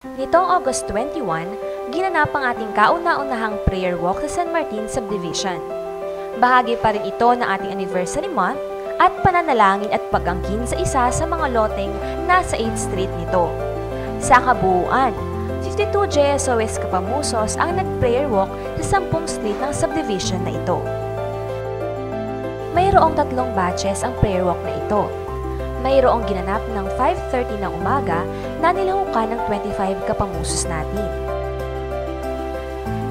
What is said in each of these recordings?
Nitong August 21, ginanap ang ating kauna-unahang prayer walk sa San Martin Subdivision. Bahagi pa rin ito ng ating anniversary month at pananalangin at pag-angkin sa isa sa mga loteng nasa 8th Street nito. Sa kabuuan, 52 JSOS Kapamusos ang nag-prayer walk sa 10th Street ng subdivision na ito. Mayroong 3 batches ang prayer walk na ito. Mayroong ginanap ng 5:30 ng umaga na nilahukan ng 25 kapamusos natin.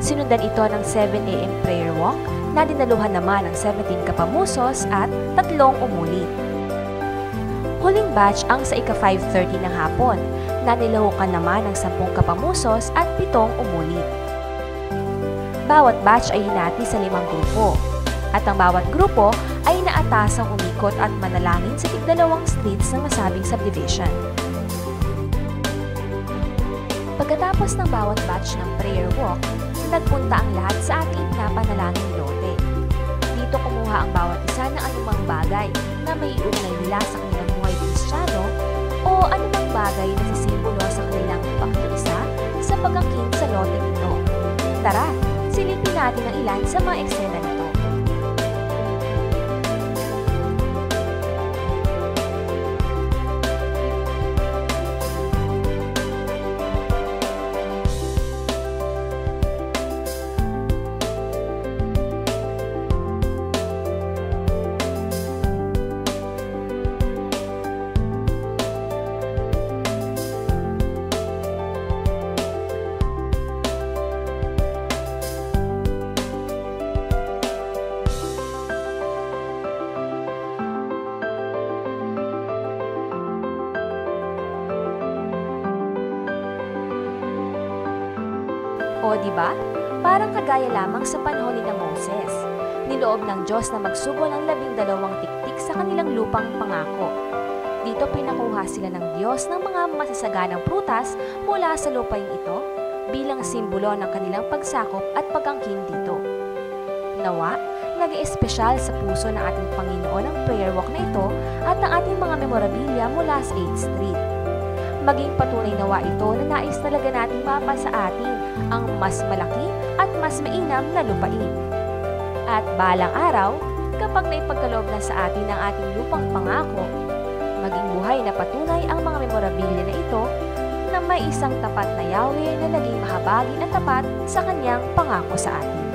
Sinundan ito ng 7 AM prayer walk na dinaluhan naman ng 17 kapamusos at 3 umulit. Huling batch ang sa ika-5:30 ng hapon na nilahukan naman ng 10 kapamusos at 7 umulit. Bawat batch ay hinati sa 5 grupo. At ang bawat grupo ay naatasang umikot at manalangin sa 2 streets ng nasabing subdivision. Pagkatapos ng bawat batch ng prayer walk, nagpunta ang lahat sa ating pinapanalangin lote. Dito kumuha ang bawat isa ng anumang bagay na may iugnay nila sa kanilang buhay Kristiyano o anumang bagay na sisimbolo sa kanilang pakikiisa sa pag-angkin sa lote nito. Tara, silipin natin ang ilan sa mga eksena nito. O diba? Parang kagaya lamang sa panahon ni Moses. Niloob ng Diyos na magsugol ang 12 tiktik sa kanilang lupang pangako. Dito pinakuha sila ng Diyos ng mga masasaganang prutas mula sa lupain ito bilang simbolo ng kanilang pagsakop at pag-angkin dito. Nawa, naging espesyal sa puso ng ating Panginoon ang prayer walk na ito at ang ating mga memorabilia mula sa 8th Street. Maging patunay nawa ito na nais talaga nating mapa sa atin ang mas malaki at mas mainam na lupain. At balang araw, kapag naipagkaloob na sa atin ang ating lupang pangako, maging buhay na patunay ang mga memorabilia na ito na may isang tapat na Yahweh na naging mahabagin at tapat sa kanyang pangako sa atin.